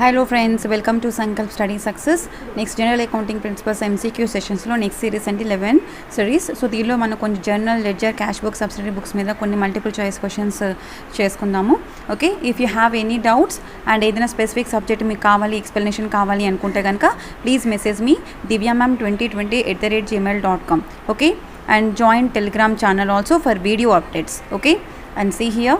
Hello friends, welcome to Sankalp study success. Next general accounting principles MCQ సెషన్స్లో next series అంటే 11 series. So దీనిలో మనం కొంచెం journal, ledger, cash book, subsidiary books మీద కొన్ని మల్టిపుల్ చాయిస్ క్వశ్చన్స్ చేసుకుందాము. Okay, if you have any doubts and ఏదైనా specific subject మీకు కావాలి, ఎక్స్ప్లెనేషన్ కావాలి అనుకుంటే కనుక ప్లీజ్ మెసేజ్ మీ divyamam2020@gmail.com. Okay, and join telegram channel also for video updates. Okay, and see here,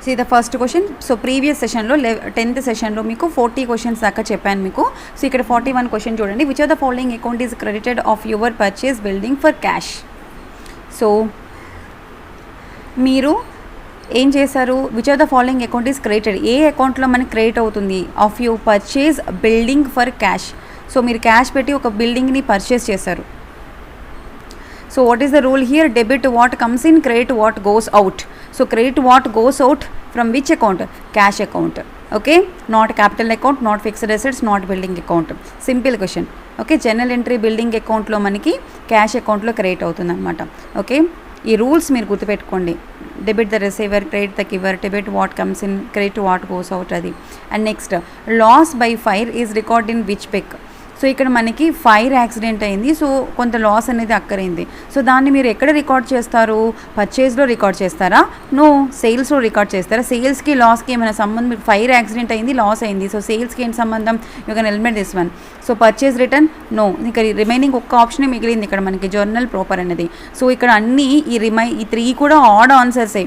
see the first question. So previous session lo 10th session lo meeku 40 questions daaka cheppanu meeku. So ikkada 41 question chudandi. Which of the following account is credited of your purchase building for cash? So మీరు ఏం చేశారు? Which of the following account is created, ఏ అకౌంట్లో మనకి create అవుతుంది of you purchase building for cash. So మీరు cash పెట్టి ఒక బిల్డింగ్ని పర్చేస్ చేశారు. So what is the rule here? Debit what comes in, credit what goes out. So credit what goes out from which account? Cash account. Okay, not capital account, not fixed assets, not building account. Simple question. Okay, general entry building అకౌంట్లో మనకి cash అకౌంట్లో create అవుతుంది అనమాట. Okay, ఈ rules మీరు గుర్తుపెట్టుకోండి. Debit the receiver, credit the giver, debit what comes in, credit what goes out అది. And next, loss by fire is record in which pick. So ఇక్కడ మనకి ఫైర్ యాక్సిడెంట్ అయింది, సో కొంత లాస్ అనేది అక్కరైంది. సో దాన్ని మీరు ఎక్కడ రికార్డ్ చేస్తారు? పర్చేజ్లో రికార్డ్ చేస్తారా? నో, సేల్స్లో రికార్డ్ చేస్తారా? సేల్స్కి లాస్కి ఏమైనా సంబంధం? ఫైర్ యాక్సిడెంట్ అయింది, లాస్ అయింది, సో సేల్స్కి ఏంటి సంబంధం? You can eliminate this one. So purchase return no. ఇక్కడ రిమైనింగ్ ఒక్క ఆప్షనే మిగిలింది ఇక్కడ మనకి, జర్నల్ ప్రాపర్ అనేది. సో ఇక్కడ అన్నీ ఈ 3 కూడా ఆడ్ ఆన్సర్సే.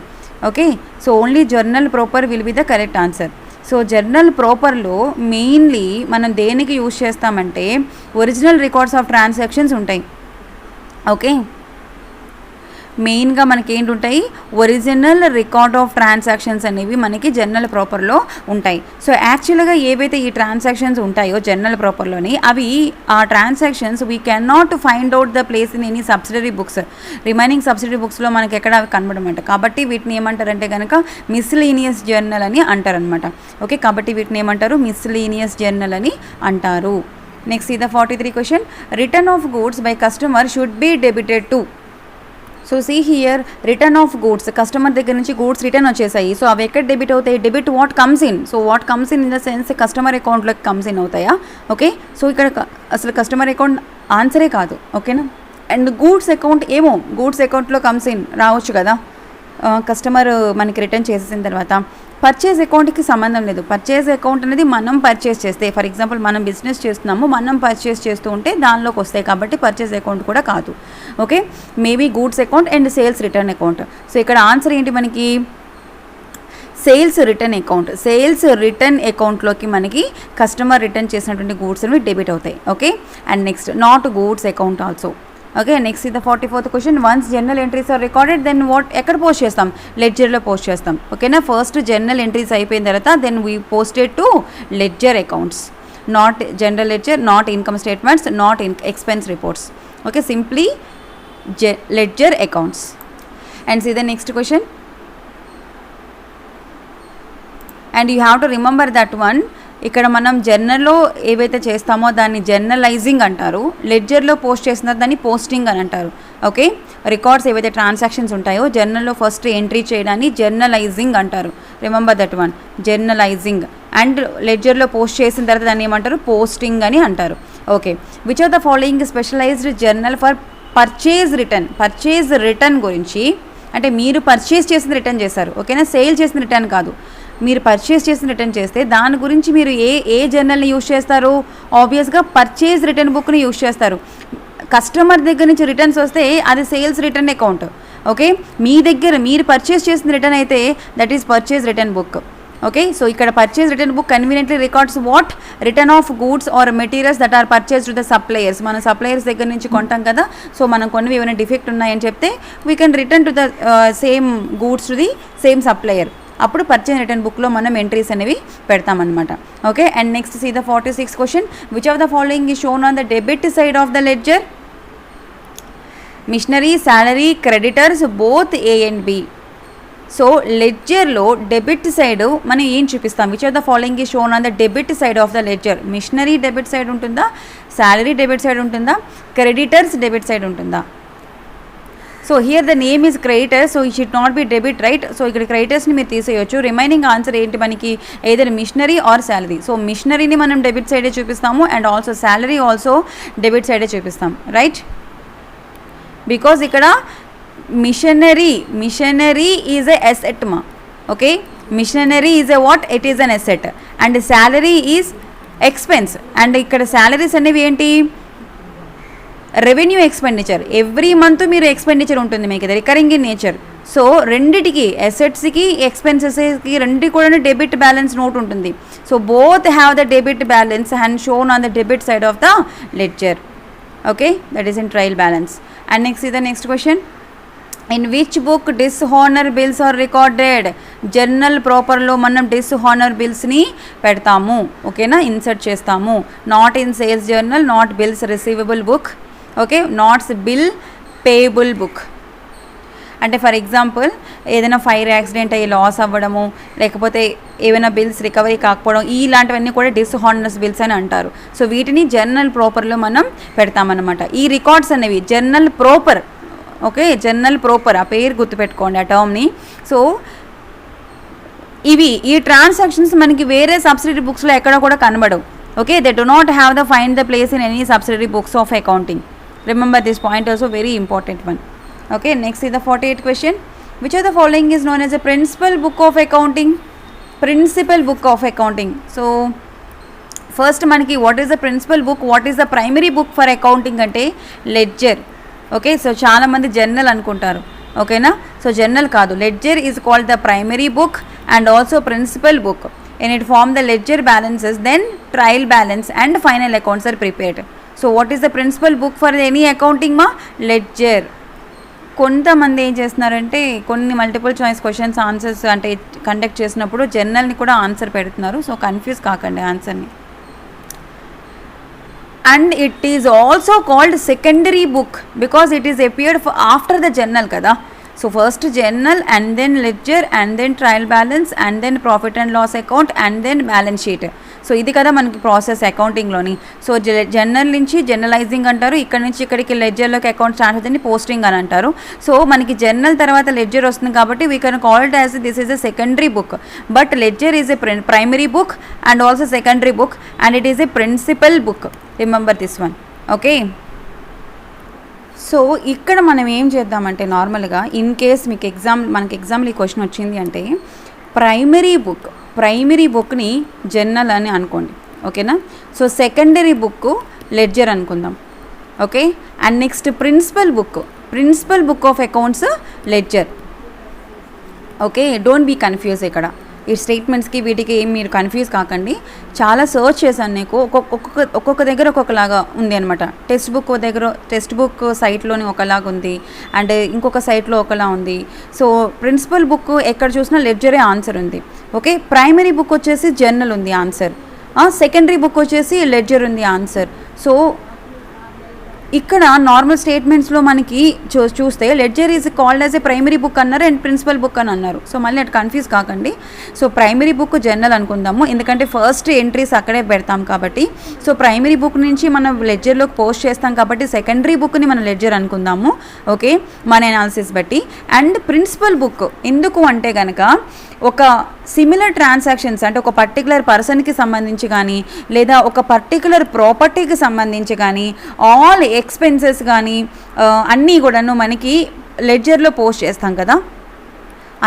Okay, so only journal proper will be the correct answer. So journal ప్రాపర్లో మెయిన్లీ మనం దేనికి యూజ్ చేస్తామంటే ఒరిజినల్ రికార్డ్స్ ఆఫ్ ట్రాన్సాక్షన్స్ ఉంటాయి. ఓకే, మెయిన్గా మనకి ఏంటి ఉంటాయి? ఒరిజినల్ రికార్డ్ ఆఫ్ ట్రాన్సాక్షన్స్ అనేవి మనకి జర్నల్ ప్రాపర్లో ఉంటాయి. సో యాక్చువల్గా ఏవైతే ఈ ట్రాన్సాక్షన్స్ ఉంటాయో జర్నల్ ప్రాపర్లోని, అవి ఆ transactions we can not find out the place in any subsidiary books. Remaining subsidiary బుక్స్లో మనకి ఎక్కడ అవి కనబడమంట. కాబట్టి వీటిని ఏమంటారంటే కనుక మిస్లీనియస్ జర్నల్ అని అంటారనమాట. ఓకే, కాబట్టి వీటిని ఏమంటారు? మిస్లీనియస్ జర్నల్ అని అంటారు. నెక్స్ట్ ఇది 43 question. Return of goods by customer should be debited to. So see here, return of goods, customer దగ్గర నుంచి గూడ్స్ రిటర్న్ వచ్చేసాయి. సో అవి ఎక్కడ డెబిట్ అవుతాయి? Debit what comes in. So what comes in the sense customer అకౌంట్లోకి comes in అవుతాయా? Okay, so ఇక్కడ అసలు కస్టమర్ అకౌంట్ ఆన్సరే కాదు. ఓకేనా, అండ్ గూడ్స్ అకౌంట్ ఏమో గూడ్స్ అకౌంట్లో కమ్స్ ఇన్ రావచ్చు కదా, కస్టమర్ మనకి రిటర్న్ చేసేసిన తర్వాత. పర్చేజ్ అకౌంట్కి సంబంధం లేదు. పర్చేజ్ అకౌంట్ అనేది మనం పర్చేస్ చేస్తే, ఫర్ ఎగ్జాంపుల్ మనం బిజినెస్ చేస్తున్నాము, మనం పర్చేస్ చేస్తూ ఉంటే దానిలోకి వస్తాయి, కాబట్టి పర్చేజ్ అకౌంట్ కూడా కాదు. Okay, maybe goods account and sales return account. So ఇక్కడ ఆన్సర్ ఏంటి మనకి? Sales return account. Sales return అకౌంట్లోకి మనకి కస్టమర్ రిటర్న్ చేసినటువంటి గూడ్స్ అనేవి డెబిట్ అవుతాయి. Okay, and next not goods account also. Okay, next ఇది 44th question. Once journal entries are recorded then what, ఎక్కడ పోస్ట్ చేస్తాం? లెడ్జర్లో పోస్ట్ చేస్తాం. ఓకేనా, ఫస్ట్ జర్నల్ ఎంట్రీస్ అయిపోయిన తర్వాత then we posted to ledger accounts, not general ledger, not income statements, not expense reports. Okay, simply ledger accounts. And see the next question. And you have to remember that one. ఇక్కడ మనం జర్నల్లో ఏవైతే చేస్తామో దాన్ని జర్నలైజింగ్ అంటారు, లెడ్జర్లో post చేసిన దాన్ని posting అని అంటారు. ఓకే, రికార్డ్స్ ఏవైతే ట్రాన్సాక్షన్స్ ఉంటాయో జర్నల్లో ఫస్ట్ ఎంట్రీ చేయడాన్ని జర్నలైజింగ్ అంటారు. Remember that one, journalizing. And లెడ్జర్లో పోస్ట్ చేసిన తర్వాత దాన్ని ఏమంటారు? పోస్టింగ్ అని అంటారు. Okay, which of the following specialized journal for purchase return. Purchase return గురించి అంటే మీరు పర్చేజ్ చేసిన రిటర్న్ చేశారు. ఓకేనా, సేల్ చేసిన రిటర్న్ కాదు. మీరు పర్చేస్ చేసిన రిటర్న్ చేస్తే దాని గురించి మీరు ఏ జర్నల్ని యూజ్ చేస్తారు? ఆబ్వియస్గా పర్చేజ్ రిటర్న్ బుక్ని యూజ్ చేస్తారు. కస్టమర్ దగ్గర నుంచి రిటర్న్స్ వస్తే అది సేల్స్ రిటర్న్ అకౌంట్. ఓకే, మీ దగ్గర మీరు పర్చేస్ చేసిన రిటర్న్ అయితే that is purchase return book. Okay, so ఇక్కడ purchase return book conveniently records what? Return of goods or materials that are purchase to the suppliers. మన suppliers దగ్గర నుంచి కొంటాం కదా, సో మనం కొన్ని ఏమైనా డిఫెక్ట్ ఉన్నాయని చెప్తే we can return to the same goods to the same supplier. అప్పుడు పర్చేజ్ రిటర్న్ బుక్లో మనం ఎంట్రీస్ అనేవి పెడతామన్నమాట. Okay, and next see the 46th question. Which of the following is shown on the debit side of the ledger? Machinery, salary, creditors, both A and B. So లెడ్జర్లో debit side మనం ఏం చూపిస్తాం? Which of the following is shown on the debit side of the ledger? Machinery debit side ఉంటుందా? Salary debit side ఉంటుందా? Creditors debit side ఉంటుందా? So here the name is creditor, so it should not be debit, right. So ఇక్కడ క్రెడిటర్స్ని మీరు తీసేయచ్చు. Remaining answer ఏంటి మనకి, ఏదైనా మిషనరీ ఆర్ శాలరీ. సో మిషనరీని మనం డెబిట్ సైడే చూపిస్తాము and also salary also debit సైడే చూపిస్తాం, రైట్. బికాజ్ ఇక్కడ మిషనరీ ఈజ్ ఎ అసెట్ మా, okay. Machinery is a what, it is an asset and salary is expense. And ఇక్కడ శాలరీస్ అనేవి ఏంటి, రెవెన్యూ ఎక్స్పెండిచర్. ఎవ్రీ మంత్ మీరు ఎక్స్పెండిచర్ ఉంటుంది మీకు, ఇది రికరింగ్ ఇన్ నేచర్. సో రెండిటికి, అసెట్స్కి ఎక్స్పెన్సెస్కి రెండింటికి కూడా డెబిట్ బ్యాలెన్స్ నోట్ ఉంటుంది. So both have the debit balance and shown on the debit side of the ledger, okay. That is in trial balance. And next ఇది next question, in which book dishonour bills are recorded. Journal ప్రాపర్లో మనం dishonour బిల్స్ని పెడతాము, ఓకేనా, insert చేస్తాము. Not in sales journal, not bills receivable book, okay, nots bill payable book. అంటే for example ఏదైనా fire accident అయ్యి లాస్ అవ్వడము, లేకపోతే ఏమైనా బిల్స్ రికవరీ కాకపోవడం, ఇలాంటివన్నీ కూడా డిస్హానరస్ బిల్స్ అని అంటారు. సో వీటిని జర్నల్ ప్రాపర్లో మనం పెడతామన్నమాట. ఈ రికార్డ్స్ అనేవి journal proper, okay, journal proper, ఆ పేరు గుర్తుపెట్టుకోండి ఆ టర్మ్ని. సో ఈ ట్రాన్సాక్షన్స్ మనకి వేరే సబ్సిడరీ బుక్స్లో ఎక్కడ కూడా కనబడవు, okay. They do not have the find the place in any subsidiary books of accounting. Remember this point also, very important one, okay. Next is the 48th question. Which of the following is known as a principal book of accounting? Principal book of accounting. So first మనకి what is the principal book, what is the primary book for accounting అంటే ledger, okay. So చాలామంది journal అనుకుంటారు, ఓకేనా. So journal కాదు, ledger is called the primary book and also principal book. and it form the ledger balances, then trial balance and final accounts are prepared. So what is the principal book for any accounting ma? Ledger. కొంతమంది ఏం చేస్తున్నారంటే కొన్ని multiple choice questions answers అంటే conduct చేసినప్పుడు జర్నల్ని కూడా answer పెడుతున్నారు. So confuse కాకండి ఆన్సర్ని. And it is also called secondary book because it is appeared after the journal కదా. So first journal and then ledger and then trial balance and then profit and loss account and then balance sheet. So ఇది కదా మనకి process అకౌంటింగ్లోని. So journal నుంచి జర్నలైజింగ్ అంటారు, ఇక్కడ నుంచి ఇక్కడికి లెడ్జర్లోకి అకౌంట్ స్టార్ట్ అవుతుంది, పోస్టింగ్ అని అంటారు. సో మనకి జర్నల్ తర్వాత లెడ్జర్ వస్తుంది కాబట్టి we can call it as this is a secondary book. But ledger is a primary book and also secondary book and it is a principal book. Remember this one, okay. So ఇక్కడ మనం ఏం చేద్దామంటే నార్మల్గా in case మీకు మనకి ఎగ్జామ్లో ఈ question వచ్చింది అంటే ప్రైమరీ బుక్ని జర్నల్ అని అనుకోండి, ఓకేనా. సో సెకండరీ బుక్ లెడ్జర్ అనుకుందాం, okay. And next principal book of accounts ledger, okay. Don't be confuse ఇక్కడ ఈ స్టేట్మెంట్స్కి వీటికి ఏం మీరు కన్ఫ్యూజ్ కాకండి. చాలా సర్చ్ చేశాను నీకు, ఒక్కొక్క దగ్గర ఒక్కొక్కలాగా ఉంది అనమాట. టెక్స్ట్ బుక్ సైట్లోని ఒకలాగా ఉంది అండ్ ఇంకొక సైట్లో ఒకలా ఉంది. సో ప్రిన్సిపల్ బుక్ ఎక్కడ చూసినా లెడ్జరే ఆన్సర్ ఉంది, ఓకే. ప్రైమరీ బుక్ వచ్చేసి జర్నల్ ఉంది ఆన్సర్, సెకండరీ బుక్ వచ్చేసి లెడ్జర్ ఉంది ఆన్సర్. సో ఇక్కడ నార్మల్ స్టేట్మెంట్స్లో మనకి చూస్తే ledger is called as a primary book అన్నారు అండ్ ప్రిన్సిపల్ బుక్ అని అన్నారు. సో మళ్ళీ అటు కన్ఫ్యూజ్ కాకండి. సో ప్రైమరీ బుక్ జర్నల్ అనుకుందాము ఎందుకంటే ఫస్ట్ ఎంట్రీస్ అక్కడే పెడతాం కాబట్టి. సో ప్రైమరీ బుక్ నుంచి మనం లెడ్జర్లోకి పోస్ట్ చేస్తాం కాబట్టి సెకండరీ బుక్ని మనం లెడ్జర్ అనుకుందాము, ఓకే, మన ఎనాలిసిస్ బట్టి. అండ్ ప్రిన్సిపల్ బుక్ ఎందుకు అంటే కనుక ఒక సిమిలర్ ట్రాన్సాక్షన్స్ అంటే ఒక పర్టికులర్ పర్సన్కి సంబంధించి కానీ లేదా ఒక పర్టికులర్ ప్రాపర్టీకి సంబంధించి కానీ ఆల్ ఎక్స్పెన్సెస్ కానీ అన్నీ కూడాను మనకి లెడ్జర్లో పోస్ట్ చేస్తాం కదా,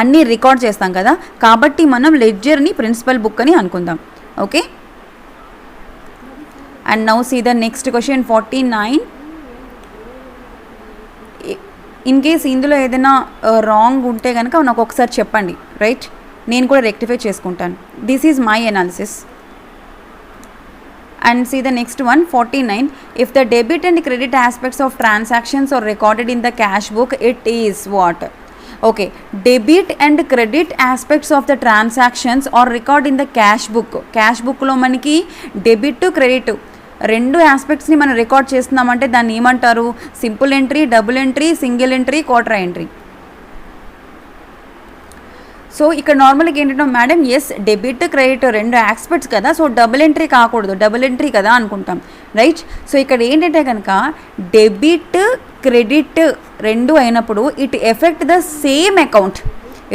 అన్నీ రికార్డ్ చేస్తాం కదా, కాబట్టి మనం లెడ్జర్ని ప్రిన్సిపల్ బుక్ అని అనుకుందాం, okay. And now see the next question 49. In case ఇందులో ఏదైనా రాంగ్ ఉంటే కనుక నాకు ఒకసారి చెప్పండి, రైట్, నేను కూడా రెక్టిఫై చేసుకుంటాను. This is my analysis. And see the next one, 49. If the debit and credit aspects of transactions are recorded in the cash book, it is what? Okay, debit and credit aspects of the transactions are recorded in the cash book. Cash book లో మనకి debit credit రెండు ఆస్పెక్ట్స్ని మనం record చేస్తున్నామంటే దాన్ని ఏమంటారు? Simple entry, double entry, single entry, quarter entry. So ఇక్కడ నార్మల్గా ఏంటంటే మేడం ఎస్ డెబిట్ క్రెడిట్ రెండు ఆస్పెక్ట్స్ కదా, సో డబుల్ ఎంట్రీ కాకూడదు, డబుల్ ఎంట్రీ కదా అనుకుంటాం, రైట్. సో ఇక్కడ ఏంటంటే కనుక డెబిట్ క్రెడిట్ రెండు అయినప్పుడు it effect the same account,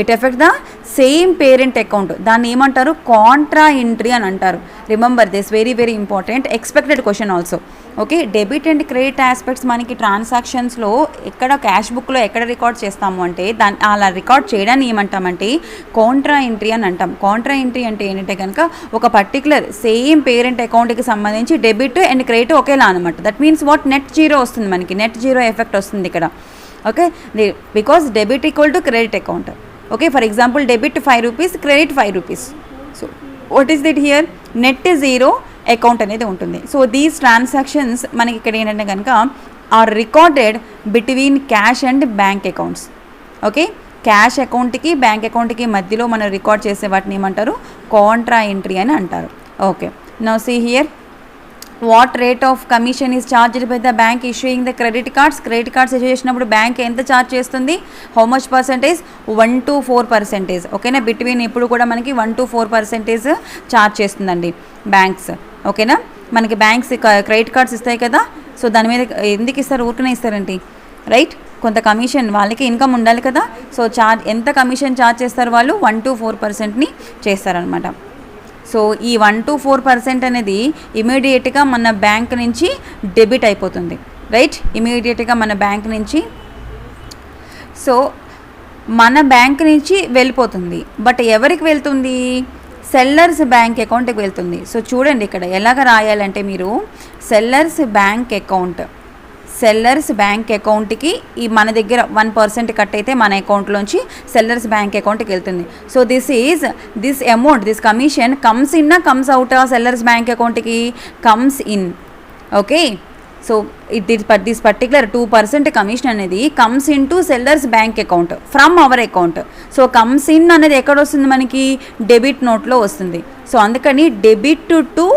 it effect the same parent account. దాన్ని ఏమంటారు? కాంట్రా ఎంట్రీ అని అంటారు. Remember this, very very important, expected question also. Okay, debit and credit aspects మనకి ట్రాన్సాక్షన్స్లో ఎక్కడ క్యాష్ బుక్లో ఎక్కడ రికార్డ్ చేస్తాము అంటే దాన్ని అలా రికార్డ్ చేయడాన్ని ఏమంటామంటే కాంట్రా ఎంట్రీ అని అంటాం. కాంట్రా ఎంట్రీ అంటే ఏంటంటే కనుక ఒక పర్టికులర్ సేమ్ పేరెంట్ అకౌంట్కి సంబంధించి డెబిట్ అండ్ క్రెడిట్ ఒకేలా అనమాట. That means what net zero వస్తుంది మనకి, నెట్ జీరో ఎఫెక్ట్ వస్తుంది ఇక్కడ. Okay, because debit equal to credit account. Okay, for example debit 5 rupees, credit 5 rupees. So what is it here? Net zero account అనేది ఉంటుంది. So these transactions మనకి ఇక్కడ ఏంటంటే కనుక are recorded between cash and bank accounts. Okay, cash అకౌంట్కి bank అకౌంట్కి మధ్యలో మనం రికార్డ్ చేసే వాటిని ఏమంటారు? కాంట్రా ఎంట్రీ అని అంటారు. Okay, now see here, what rate of commission is charged by the bank issuing the credit cards. Credit cards issue చేసినప్పుడు బ్యాంక్ ఎంత ఛార్జ్ చేస్తుంది? How much percentage? 1 to 4%. ఓకేనా, బిట్వీన్ ఇప్పుడు కూడా మనకి 1 to 4% ఛార్జ్ చేస్తుందండి బ్యాంక్స్. ఓకేనా, మనకి బ్యాంక్స్ క్రెడిట్ కార్డ్స్ ఇస్తాయి కదా, సో దాని మీద ఎందుకు ఇస్తారు? ఊరికనే ఇస్తారండి, రైట్. కొంత కమిషన్, వాళ్ళకి ఇన్కమ్ ఉండాలి కదా, సో ఎంత కమిషన్ ఛార్జ్ చేస్తారు వాళ్ళు? 1 to 4%ని చేస్తారనమాట. సో ఈ 1 to 4% అనేది ఇమీడియట్గా మన బ్యాంక్ నుంచి డెబిట్ అయిపోతుంది, రైట్. ఇమీడియట్గా మన బ్యాంక్ నుంచి, సో మన బ్యాంక్ నుంచి వెళ్ళిపోతుంది. బట్ ఎవరికి వెళ్తుంది? సెల్లర్స్ బ్యాంక్ అకౌంట్కి వెళ్తుంది. సో చూడండి ఇక్కడ ఎలాగ రాయాలంటే మీరు సెల్లర్స్ బ్యాంక్ అకౌంట్కి ఈ మన దగ్గర 1% కట్ అయితే మన అకౌంట్లోంచి సెల్లర్స్ బ్యాంక్ అకౌంట్కి వెళ్తుంది. So this amount, this commission comes in comes out ఆ సెల్లర్స్ బ్యాంక్ అకౌంట్కి? Comes in. Okay, so this particular 2% commission అనేది comes in to sellers bank account from our account. So comes in అనేది ఎక్కడ వస్తుంది మనకి? Debit నోట్లో వస్తుంది. So అందుకని డెబిట్ టు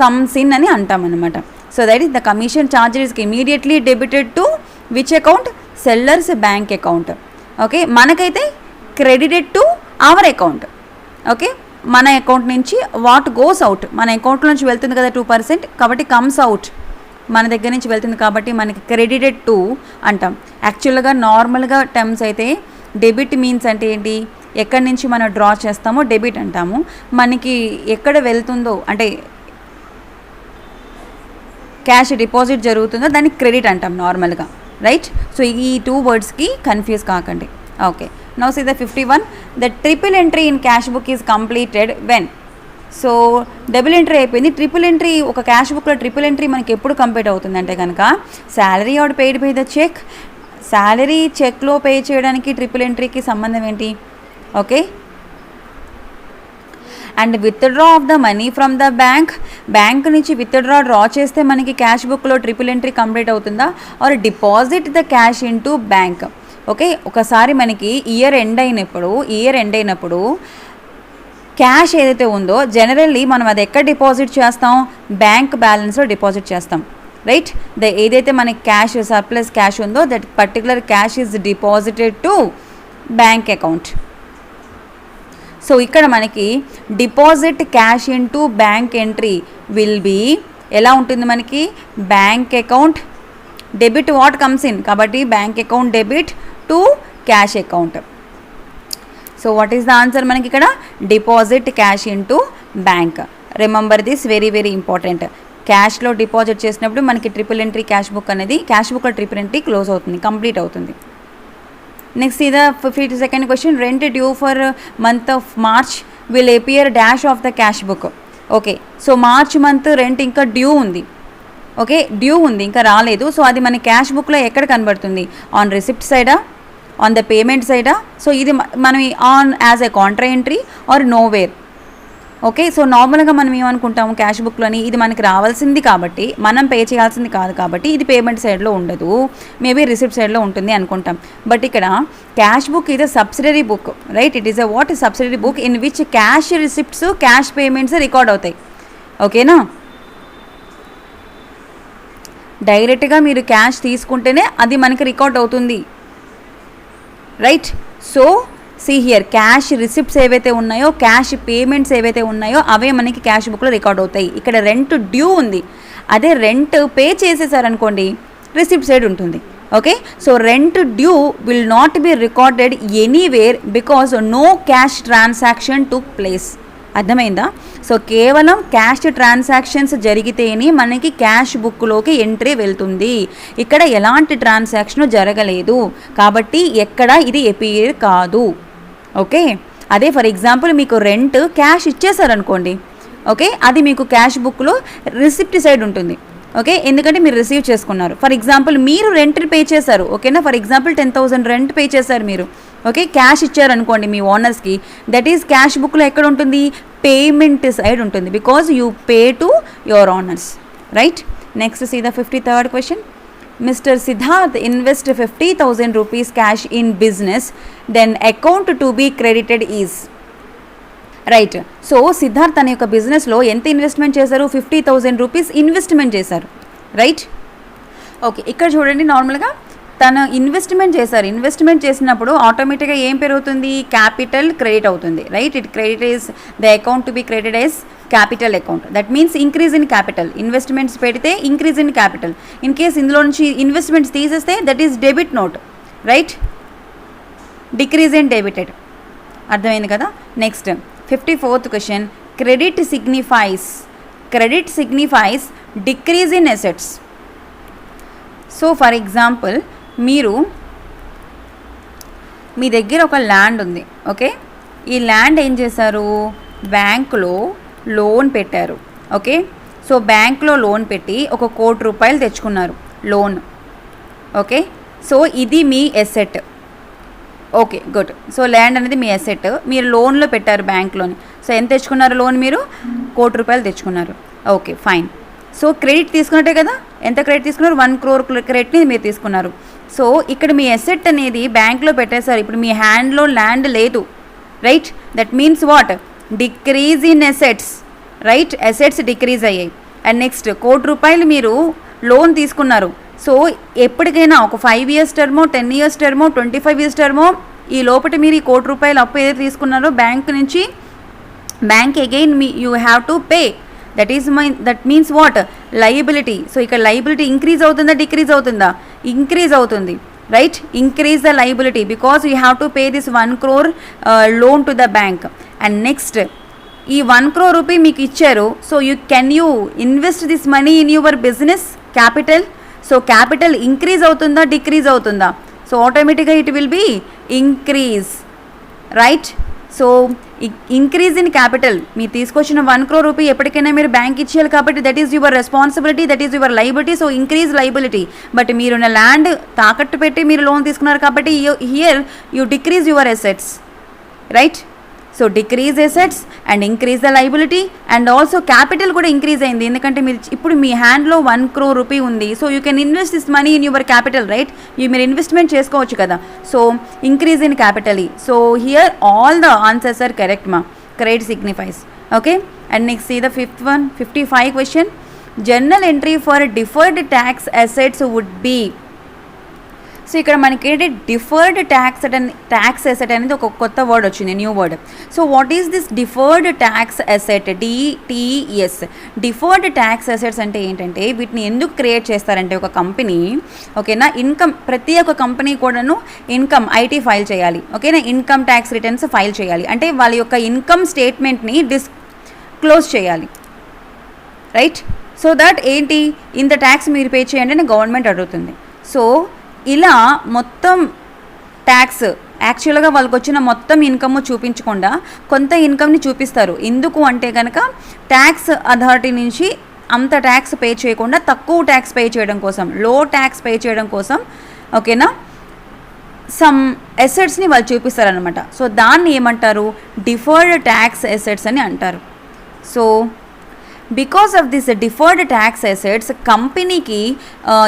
కమ్స్ ఇన్ అని అంటాం అనమాట. So that is the commission charge is immediately debited to which account? Seller's bank account. Okay, మనకైతే credited to our account. Okay, మన అకౌంట్ నుంచి వాట్ గోస్ అవుట్, మన అకౌంట్ నుంచి వెళ్తుంది కదా 2%, కాబట్టి కమ్స్ అవుట్ మన దగ్గర నుంచి వెళ్తుంది కాబట్టి మనకి క్రెడిటెడ్ టు అంటాం. యాక్చువల్గా నార్మల్గా టర్మ్స్ అయితే డెబిట్ మీన్స్ అంటే ఏంటి? ఎక్కడి నుంచి మనం డ్రా చేస్తామో డెబిట్ అంటాము. మనకి ఎక్కడ వెళ్తుందో అంటే క్యాష్ డిపాజిట్ జరుగుతుందో దాన్ని క్రెడిట్ అంటాం నార్మల్గా, రైట్. సో ఈ 2 వర్డ్స్కి కన్ఫ్యూజ్ కాకండి. Okay, now see the 51, the triple entry in cash book is completed when. So double entry అయిపోయింది, ట్రిపుల్ ఎంట్రీ ఒక క్యాష్ బుక్లో ట్రిపుల్ ఎంట్రీ మనకి ఎప్పుడు కంప్లీట్ అవుతుందంటే కనుక salary are paid by the cheque. Salary చెక్లో పే చేయడానికి ట్రిపుల్ ఎంట్రీకి సంబంధం ఏంటి? Okay, and withdraw of the money from the bank నుంచి డ్రా చేస్తే మనకి క్యాష్ బుక్లో ట్రిపుల్ ఎంట్రీ కంప్లీట్ అవుతుందా? Are deposit the cash in to bank. Okay, ఒకసారి మనకి ఇయర్ ఎండ్ అయినప్పుడు క్యాష్ ఏదైతే ఉందో జనరల్లీ మనం అది ఎక్కడ డిపాజిట్ చేస్తాం? బ్యాంక్ బ్యాలెన్స్లో డిపాజిట్ చేస్తాం, రైట్. ఏదైతే మనకి క్యాష్ సర్ప్లస్ క్యాష్ ఉందో that particular cash is deposited to bank account. So ఇక్కడ మనకి deposit cash in to bank entry will be ఎలా ఉంటుంది? మనకి bank account debit what comes in, కాబట్టి bank account debit to cash account. So what is the answer? మనకి ఇక్కడ deposit cash in to bank. Remember this, very very important. క్యాష్లో deposit చేసినప్పుడు మనకి triple entry cash బుక్లో triple entry close అవుతుంది, complete అవుతుంది. Next ఇది 52nd question, rent due for month of March will appear dash of the cash book. Okay, so March month rent ఇంకా due ఉంది. Okay, due ఉంది, ఇంకా రాలేదు. So అది మన క్యాష్ బుక్లో ఎక్కడ కనబడుతుంది? ఆన్ రిసిప్ట్ సైడా, ఆన్ ద పేమెంట్ సైడా? సో ఇది మనం on as a contra entry or nowhere. Okay, so నార్మల్గా మనం ఏమనుకుంటాము క్యాష్ బుక్లోని ఇది మనకి రావాల్సింది కాబట్టి మనం పే చేయాల్సింది కాదు కాబట్టి ఇది పేమెంట్ సైడ్లో ఉండదు, మేబీ రిసిప్ట్ సైడ్లో ఉంటుంది అనుకుంటాం. బట్ ఇక్కడ క్యాష్ బుక్ ఇది subsidiary book, right. It is a what subsidiary book in which cash receipts cash payments record అవుతాయి. ఓకేనా, డైరెక్ట్గా మీరు క్యాష్ తీసుకుంటేనే అది మనకి రికార్డ్ అవుతుంది, right. So see here cash receipts ఏవైతే ఉన్నాయో, క్యాష్ పేమెంట్స్ ఏవైతే ఉన్నాయో అవే మనకి క్యాష్ బుక్లో రికార్డ్ అవుతాయి. ఇక్కడ రెంట్ డ్యూ ఉంది, అదే రెంట్ పే చేసేసారనుకోండి రిసిప్ట్ సైడ్ ఉంటుంది. Okay, so rent due will not be recorded anywhere because no cash transaction took place. అర్థమైందా? సో కేవలం క్యాష్ ట్రాన్సాక్షన్స్ జరిగితేనే మనకి క్యాష్ బుక్లోకి ఎంట్రీ వెళ్తుంది. ఇక్కడ ఎలాంటి ట్రాన్సాక్షన్ జరగలేదు కాబట్టి ఎక్కడ ఇది ఎపియర్ కాదు. ఓకే, అదే ఫర్ ఎగ్జాంపుల్ మీకు రెంట్ క్యాష్ ఇచ్చేసారనుకోండి, ఓకే, అది మీకు క్యాష్ బుక్లో రిసిప్ట్ సైడ్ ఉంటుంది. ఓకే, ఎందుకంటే మీరు రిసీవ్ చేసుకున్నారు. ఫర్ ఎగ్జాంపుల్ మీరు రెంట్ పే చేశారు, ఓకేనా, ఫర్ ఎగ్జాంపుల్ 10,000 రెంట్ పే చేశారు మీరు, ఓకే, క్యాష్ ఇచ్చారనుకోండి మీ ఓనర్స్కి, దట్ ఈస్ క్యాష్ బుక్లో ఎక్కడ ఉంటుంది, పేమెంట్ సైడ్ ఉంటుంది, because you pay to your owners, right. Next see the 53rd question. Mr. Siddharth invest 50,000 rupees cash in business, then account to be credited is. Right. So Siddharth తన యొక్క బిజినెస్లో ఎంత investment చేశారు, 50,000 rupees investment చేశారు, right. Okay, ఇక్కడ చూడండి, నార్మల్గా తను ఇన్వెస్ట్మెంట్ చేశారు. ఇన్వెస్ట్మెంట్ చేసినప్పుడు ఆటోమేటిక్గా ఏం పెరుగుతుంది, క్యాపిటల్ క్రెడిట్ అవుతుంది, right. It credit is the account to be credit as capital account. That means increase in capital. Investments పెడితే increase in capital. In case ఇందులో నుంచి ఇన్వెస్ట్మెంట్స్ తీసేస్తే that is debit note, right. Decrease in debited. అర్థమైంది కదా. Next 54th question. Credit signifies decrease in assets. So for example మీ దగ్గర ఒక land ఉంది, ఓకే, ఈ ల్యాండ్ ఏం చేశారు, బ్యాంకులో లోన్ పెట్టారు, ఓకే. సో బ్యాంకులో లోన్ పెట్టి 1 కోటి రూపాయలు తెచ్చుకున్నారు లోన్, ఓకే. సో ఇది మీ asset, okay, good. So land అనేది మీ అసెట్, మీరు లోన్లో పెట్టారు బ్యాంక్లోని. సో ఎంత తెచ్చుకున్నారు లోన్, మీరు 1 కోటి రూపాయలు తెచ్చుకున్నారు, ఓకే, ఫైన్. సో క్రెడిట్ తీసుకున్నట్టే కదా, ఎంత క్రెడిట్ తీసుకున్నారు, 1 crore క్రెడిట్ని మీరు తీసుకున్నారు. సో ఇక్కడ మీ అసెట్ అనేది బ్యాంక్లో పెట్టేశారు, ఇప్పుడు మీ హ్యాండ్లో ల్యాండ్ లేదు, right. That means what, decrease in assets, right. Assets decrease అయ్యాయి. అండ్ నెక్స్ట్ 1 కోటి రూపాయలు మీరు లోన్ తీసుకున్నారు. సో ఎప్పటికైనా ఒక 5 years టర్మో, 10 years టర్మో, 25 years టర్మో, ఈ లోపల మీరు ఈ 1 కోటి రూపాయలు అప్పు ఏదైతే తీసుకున్నారో బ్యాంక్ నుంచి, bank again you have to pay. That means what, liability. So ఇక్కడ లయబిలిటీ ఇంక్రీజ్ అవుతుందా, డిక్రీజ్ అవుతుందా, ఇంక్రీజ్ అవుతుంది, right. Increase the liability because you have to pay this 1 crore loan to the bank. And next ఈ 1 crore rupee మీకు ఇచ్చారు. So can you invest this money in your business capital. So capital increase అవుతుందా, decrease అవుతుందా, so ఆటోమేటిక్గా it will be increase, right. So increase in capital, మీరు తీసుకొచ్చిన 1 crore rupee ఎప్పటికైనా మీరు బ్యాంక్ ఇచ్చేయాలి కాబట్టి that is your responsibility, that is your liability. So increase liability. But మీరున్న ల్యాండ్ తాకట్టు పెట్టి మీరు లోన్ తీసుకున్నారు కాబట్టి here you decrease your assets, right. So decrease assets and increase the liability and also capital కూడా increase అయింది, ఎందుకంటే మీరు ఇప్పుడు మీ హ్యాండ్లో 1 crore రూపీ ఉంది. So you can invest this money in your capital, right. మీరు ఇన్వెస్ట్మెంట్ చేసుకోవచ్చు కదా. So increase in capital. So here all the answers are correct మా. Credit signifies, okay. And next see the 5th one, 55 question. Journal entry for deferred tax assets would be. So ఇక్కడ మనకి ఏంటి, deferred tax asset అనేది ఒక కొత్త word వచ్చింది, new word. So what is this deferred tax asset, DTS. Deferred tax assets అంటే ఏంటంటే వీటిని ఎందుకు క్రియేట్ చేస్తారంటే ఒక కంపెనీ, ఓకేనా, ఇన్కమ్, ప్రతి ఒక్క కంపెనీ కూడాను ఇన్కమ్ ఐటీ ఫైల్ చేయాలి, ఓకేనా, ఇన్కమ్ ట్యాక్స్ రిటర్న్స్ ఫైల్ చేయాలి. అంటే వాళ్ళ యొక్క ఇన్కమ్ స్టేట్మెంట్ని డిస్క్లోజ్ చేయాలి, రైట్. సో దట్ ఏంటి, ఇంత ట్యాక్స్ మీరు పే చేయండి అని గవర్నమెంట్ అడుగుతుంది. సో ఇలా మొత్తం ట్యాక్స్ యాక్చువల్గా వాళ్ళకి వచ్చిన మొత్తం ఇన్కమ్ చూపించకుండా కొంత ఇన్కమ్ని చూపిస్తారు. ఎందుకు అంటే కనుక ట్యాక్స్ అథారిటీ నుంచి అంత ట్యాక్స్ పే చేయకుండా తక్కువ ట్యాక్స్ పే చేయడం కోసం, లో ట్యాక్స్ పే చేయడం కోసం, ఓకేనా, సమ్ అసెట్స్ని వాళ్ళు చూపిస్తారనమాట. సో దాన్ని ఏమంటారు, డిఫర్డ్ ట్యాక్స్ అసెట్స్ అని అంటారు. So because of this deferred tax assets కంపెనీకి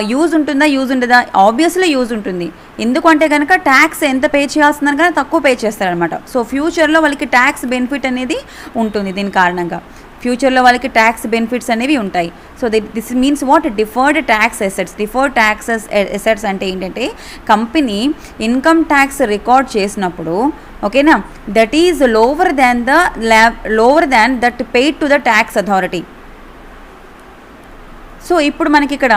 యూజ్ ఉంటుందా, యూజ్ ఉండదా, ఆబ్వియస్లీ యూజ్ ఉంటుంది. ఎందుకంటే కనుక ట్యాక్స్ ఎంత పే చేయాల్సిందని కానీ తక్కువ పే చేస్తారనమాట. సో ఫ్యూచర్లో వాళ్ళకి ట్యాక్స్ బెనిఫిట్ అనేది ఉంటుంది దీని కారణంగా. ఫ్యూచర్లో వాళ్ళకి ట్యాక్స్ బెనిఫిట్స్ అనేవి ఉంటాయి. So this means what deferred tax assets. Deferred tax assets అంటే ఏంటంటే కంపెనీ ఇన్కమ్ ట్యాక్స్ రికార్డ్ చేసినప్పుడు ఓకేనా that is lower than that paid to the tax authority. So ఇప్పుడు మనకి ఇక్కడ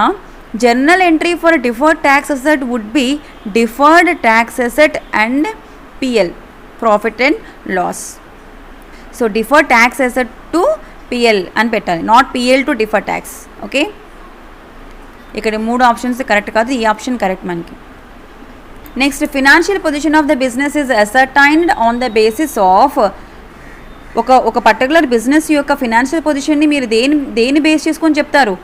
journal entry for deferred tax asset would be deferred tax asset and PL, profit and loss. So deferred tax asset to PL అని పెట్టాలి, not PL to deferred tax. Okay, ఇక్కడ 3 options correct కాదు, ఈ option correct మనకి. Next, financial position of the business is ascertained on the basis of. ఒక particular business యొక్క financial పొజిషన్ని మీరు దేని బేస్ చేసుకొని చెప్తారు?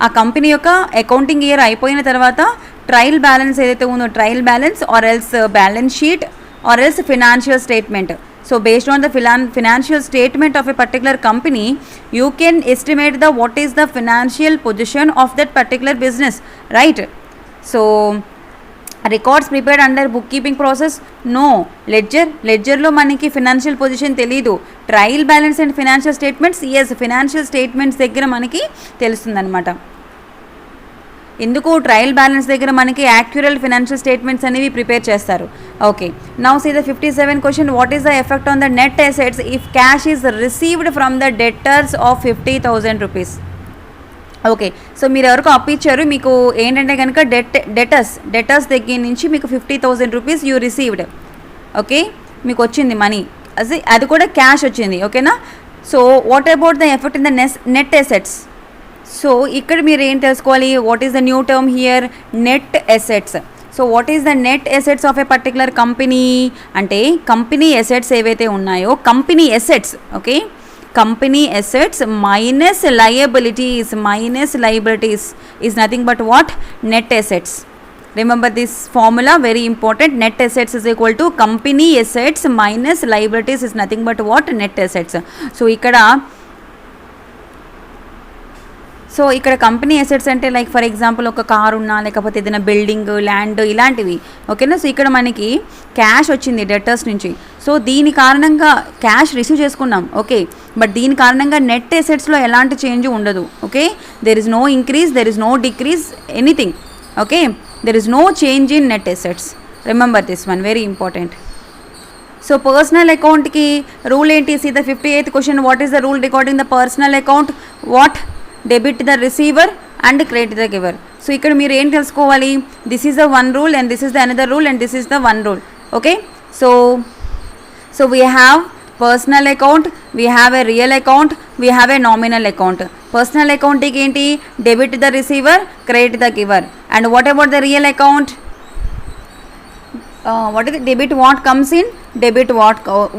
ఆ కంపెనీ యొక్క అకౌంటింగ్ ఇయర్ అయిపోయిన తర్వాత ట్రయల్ బ్యాలెన్స్ ఏదైతే ఉందో trial balance or else balance sheet or else financial statement. So based on the financial statement of a particular company, you can estimate what is the financial position of that particular business, right? So records prepared under bookkeeping process, no. Ledger lo maniki financial position teliyadu. Trial balance and financial statements, yes, financial statements దగ్గర మనకి తెలుస్తుంది అనమాట. ఎందుకు trial balance దగ్గర మనకి accrual financial statements అనేవి prepare చేస్తారు. Okay, now see the 57 question, what is the effect on the net assets if cash is received from the debtors of 50,000 rupees. Okay, so మీరు ఎవరికో అప్పు ఇచ్చారు, మీకు ఏంటంటే కనుక డెటర్స్ దగ్గర నుంచి మీకు 50,000 రూపీస్ యూ రిసీవ్డ్. ఓకే, మీకు వచ్చింది మనీ, అది కూడా క్యాష్ వచ్చింది. ఓకేనా, so what about the effect in the net assets? So ఇక్కడ మీరు ఏం తెలుసుకోవాలి, what is the new term here, net assets. So what is the net assets of A particular company అంటే కంపెనీ అసెట్స్ ఏవైతే ఉన్నాయో company assets, okay, company assets minus liabilities is nothing but what, net assets. Remember this formula, very important. Net assets is equal to company assets minus liabilities is nothing but what, net assets. So ఇక్కడ company assets అంటే like for example ఒక car ఉన్నా లేకపోతే ఏదైనా building, land ఇలాంటివి. ఓకేనా, so ఇక్కడ మనకి క్యాష్ వచ్చింది డెటర్స్ నుంచి. సో దీని కారణంగా క్యాష్ రిసీవ్ చేసుకున్నాం. ఓకే, బట్ దీని కారణంగా నెట్ అసెట్స్లో ఎలాంటి చేంజ్ ఉండదు. Okay, there is no increase, there is no decrease, anything. Okay, there is no change in net assets. Remember this one, very important. So personal అకౌంట్కి rule ఏంటి? See the 58th question, what is the rule recording the personal account? What? Debit the receiver and credit the giver. So ఇక్కడ మీరు ఏం తెలుసుకోవాలి, this is the one rule and this is the another rule and this is the one rule. Okay, so we have personal account, we have a real account, we have a nominal account. Personal అకౌంట్కి ఏంటి? Debit the receiver, credit the giver. And what about the real account? What is it? Debit what comes in, debit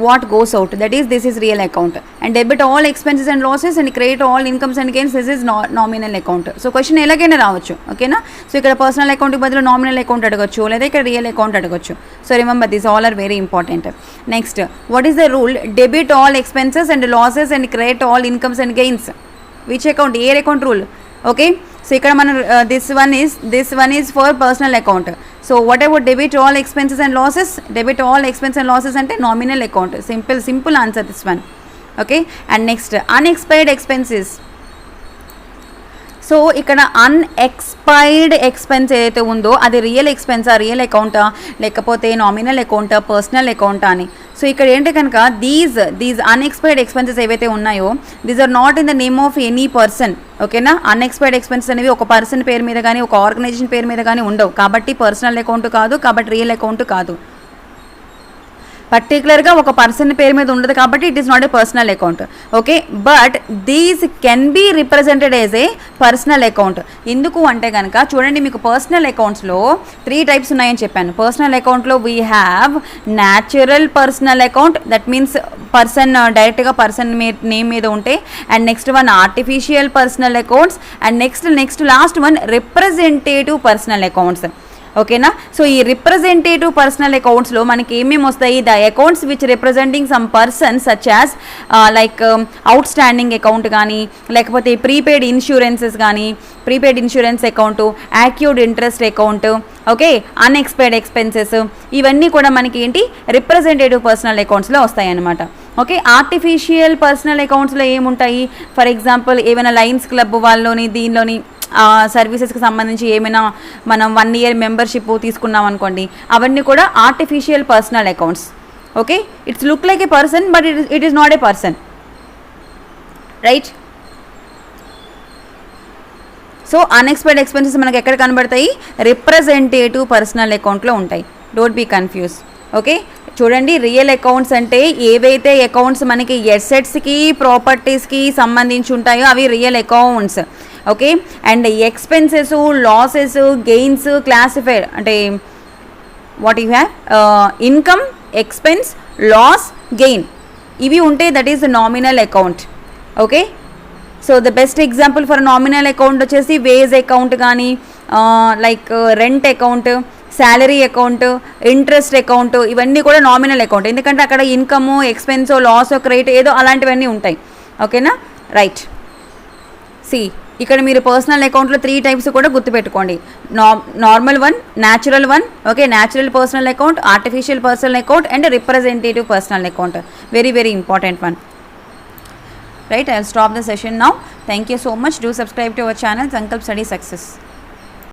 what goes out, that is this is real account. And debit all expenses and losses and credit all incomes and gains, this is nominal account. So question elagaina raavochu. Okay na, so ikkada personal account ki badalu nominal account adagachu ledha ikkada real account adagachu. So remember these all are very important. Next, what is the rule? Debit all expenses and losses and credit all incomes and gains. Which account? Year account rule. Okay, so ikkada mana this one is for personal account. So what about debit all expenses and losses? Debit all expenses and losses ante nominal account. Simple answer this one. Okay, and next, unexpired expenses. So ఇక్కడ unexpired expense ఏదైతే ఉందో అది real ఎక్స్పెన్సా, real అకౌంటా, లేకపోతే nominal అకౌంటా, personal అకౌంటా అని. So ఇక్కడ ఏంటి కనుక these unexpired expenses ఏవైతే ఉన్నాయో these are not in the name of any person. ఓకేనా, అన్ఎక్స్పైర్డ్ ఎక్స్పెన్సెస్ అనేవి ఒక పర్సన్ పేరు మీద కానీ ఒక ఆర్గనైజేషన్ పేరు మీద కానీ ఉండవు. కాబట్టి పర్సనల్ అకౌంట్ కాదు, కాబట్టి రియల్ అకౌంట్ కాదు. పర్టికులర్గా ఒక పర్సన్ పేరు మీద ఉండదు కాబట్టి it is not a personal account. Okay, but these can be represented as a personal account. ఎందుకు అంటే కనుక చూడండి, మీకు పర్సనల్ అకౌంట్స్లో 3 టైప్స్ ఉన్నాయని చెప్పాను. పర్సనల్ అకౌంట్లో we have natural personal account, that means person డైరెక్ట్గా పర్సన్ నేమ్ మీద ఉంటే. And next one artificial personal accounts. And next last one representative personal accounts. ఓకేనా, సో ఈ రిప్రజెంటేటివ్ పర్సనల్ అకౌంట్స్లో మనకి ఏమేమి వస్తాయి? The accounts which representing some person such as like outstanding account కానీ, లేకపోతే ప్రీపెయిడ్ ఇన్సూరెన్సెస్ కానీ, prepaid insurance account, accrued interest account, okay, unexpired expenses, ఇవన్నీ కూడా మనకి ఏంటి రిప్రజెంటేటివ్ పర్సనల్ అకౌంట్స్లో వస్తాయి అన్నమాట. ఓకే, ఆర్టిఫిషియల్ పర్సనల్ అకౌంట్స్లో ఏముంటాయి, ఫర్ ఎగ్జాంపుల్ ఏమైనా లయన్స్ క్లబ్ వాళ్ళలోని దీనిలోని సర్వీసెస్కి సంబంధించి ఏమైనా మనం 1 year మెంబర్షిప్ తీసుకున్నాం అనుకోండి, అవన్నీ కూడా artificial personal accounts. Okay, it's look like a person but it is not a person, right. So unexpected expenses మనకి ఎక్కడ కనబడతాయి, రిప్రజెంటేటివ్ పర్సనల్ అకౌంట్లో ఉంటాయి. Don't be confuse. ఓకే, చూడండి, రియల్ అకౌంట్స్ అంటే ఏవైతే అకౌంట్స్ మనకి ఎసెట్స్కి ప్రాపర్టీస్కి సంబంధించి ఉంటాయో అవి real accounts. Okay, and expenses, losses, gains classified అంటే what you have, income, expense, loss, gain, ఇవి ఉంటే that is nominal account. Okay, so the best example for nominal account వచ్చేసి వేజ్ అకౌంట్ కానీ, like rent account, salary account, interest account, ఇవన్నీ కూడా nominal account. ఎందుకంటే అక్కడ income, ఎక్స్పెన్సో, lasso, credit ఏదో అలాంటివన్నీ ఉంటాయి. ఓకేనా, రైట్. ఇక్కడ మీరు పర్సనల్ అకౌంట్లో 3 types కూడా గుర్తుపెట్టుకోండి. Normal one, natural one, okay, natural personal account, artificial personal account and representative personal account. Very very important one. Right, I'll stop the session now. Thank you so much. Do subscribe to our channel, Sankalp Study Success.